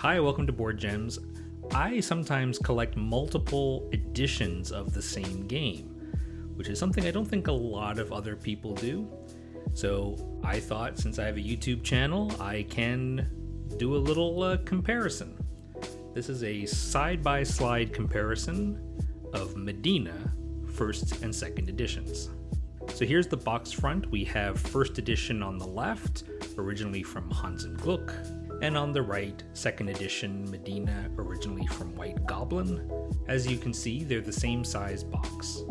Hi, welcome to Board Gems. I sometimes collect multiple editions of the same game, which is something I don't think a lot of other people do. So I thought, since I have a YouTube channel, I can do a little comparison. This is a side-by-slide comparison of Medina first and second editions. So here's the box front. We have first edition on the left, originally from Hans and Glück, and on the right, second edition Medina, originally from White Goblin. As you can see, they're the same size box.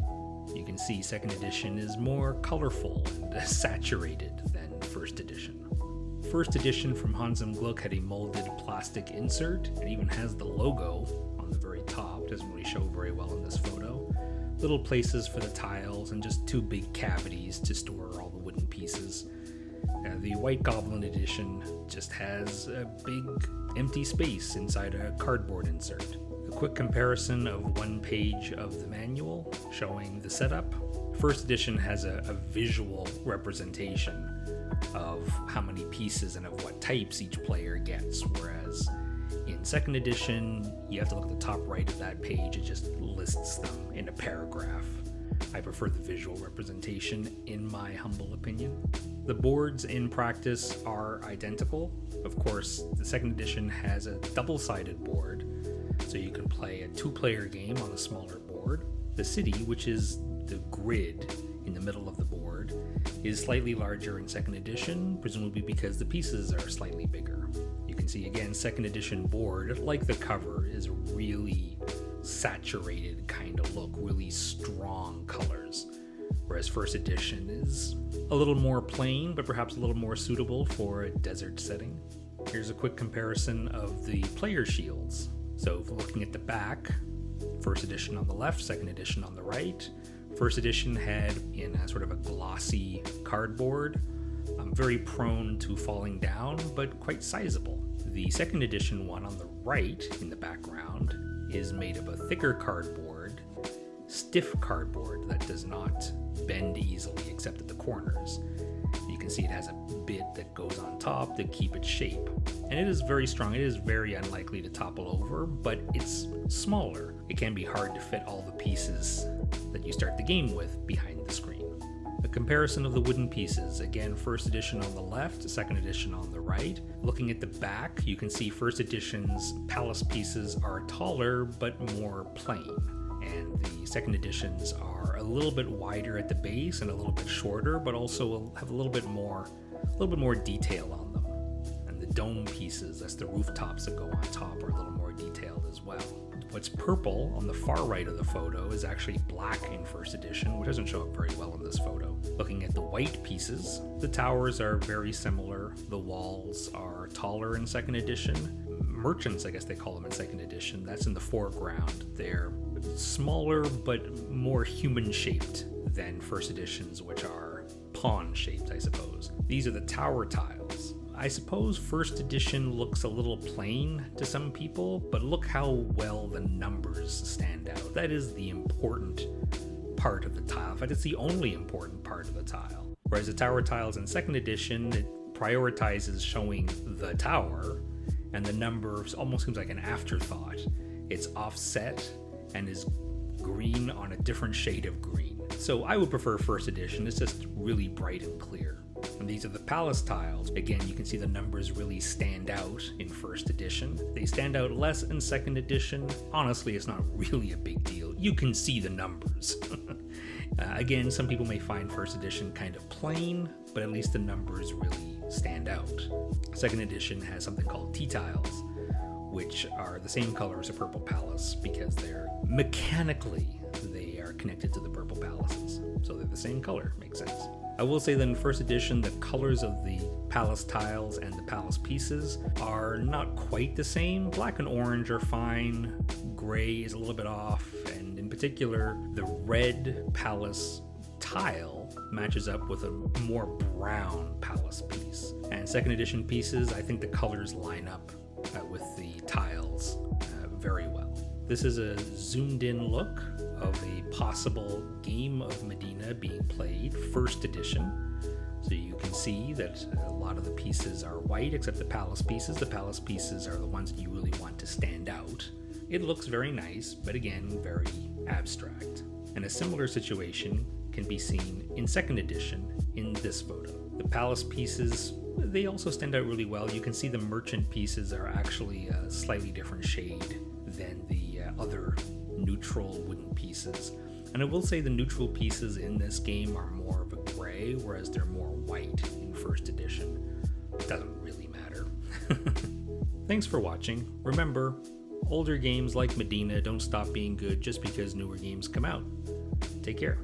You can see second edition is more colorful and saturated than first edition. First edition from Hans and Glück had a molded plastic insert. It even has the logo on the very top. Doesn't really show very well in this photo. Little places for the tiles and just two big cavities to store all the wooden pieces. The White Goblin edition just has a big empty space inside a cardboard insert. A quick comparison of one page of the manual showing the setup. First edition has a visual representation of how many pieces and of what types each player gets, whereas in second edition, you have to look at the top right of that page. It just lists them in a paragraph. I prefer the visual representation, in my humble opinion. The boards in practice are identical. Of course, the second edition has a double-sided board, so you can play a two-player game on a smaller board. The city, which is the grid in the middle of the board, is slightly larger in second edition, presumably because the pieces are slightly bigger. You can see again, second edition board, like the cover, is a really saturated kind of look, really strong colors, whereas first edition is a little more plain, but perhaps a little more suitable for a desert setting. Here's a quick comparison of the player shields. So looking at the back, first edition on the left, second edition on the right. First edition had in a sort of a glossy cardboard, very prone to falling down, but quite sizable. The second edition one on the right in the background is made of a thicker cardboard, stiff cardboard that does not bend easily except at the corners. You can see it has a bit that goes on top to keep its shape. And it is very strong. It is very unlikely to topple over, but it's smaller. It can be hard to fit all the pieces that you start the game with behind the screen. A comparison of the wooden pieces. Again, first edition on the left, second edition on the right. Looking at the back, you can see first edition's palace pieces are taller but more plain. And the second editions are a little bit wider at the base and a little bit shorter, but also have a little bit more detail on them. And the dome pieces, that's the rooftops that go on top, are a little more detailed as well. What's purple on the far right of the photo is actually black in first edition, which doesn't show up very well in this photo. Looking at the white pieces, the towers are very similar. The walls are taller in second edition. Merchants, I guess they call them in second edition, that's in the foreground. They're smaller but more human-shaped than first editions, which are pawn-shaped, I suppose. These are the tower tiles. I suppose first edition looks a little plain to some people, but look how well the numbers stand out. That is the important part of the tile. In fact, it's the only important part of the tile. Whereas the tower tiles in second edition, it prioritizes showing the tower, and the number almost seems like an afterthought. It's offset and is green on a different shade of green. So I would prefer first edition. It's just really bright and clear. And these are the palace tiles. Again, you can see the numbers really stand out in first edition. They stand out less in second edition. Honestly, it's not really a big deal. You can see the numbers. Again, some people may find first edition kind of plain, but at least the numbers really stand out. Second edition has something called T-tiles, which are the same color as a purple palace because they're mechanically, they are connected to the purple palaces. So they're the same color, makes sense. I will say that in first edition, the colors of the palace tiles and the palace pieces are not quite the same. Black and orange are fine, gray is a little bit off, and in particular, the red palace tile matches up with a more brown palace piece. And second edition pieces, I think the colors line up with the tiles very well. This is a zoomed in look of a possible game of Medina being played, first edition. So you can see that a lot of the pieces are white except the palace pieces. The palace pieces are the ones that you really want to stand out. It looks very nice, but again, very abstract. And a similar situation can be seen in 2nd edition in this photo. The palace pieces, they also stand out really well. You can see the merchant pieces are actually a slightly different shade than the other neutral wooden pieces. And I will say the neutral pieces in this game are more of a gray, whereas they're more white in 1st edition. It doesn't really matter. Thanks for watching. Remember, older games like Medina don't stop being good just because newer games come out. Take care.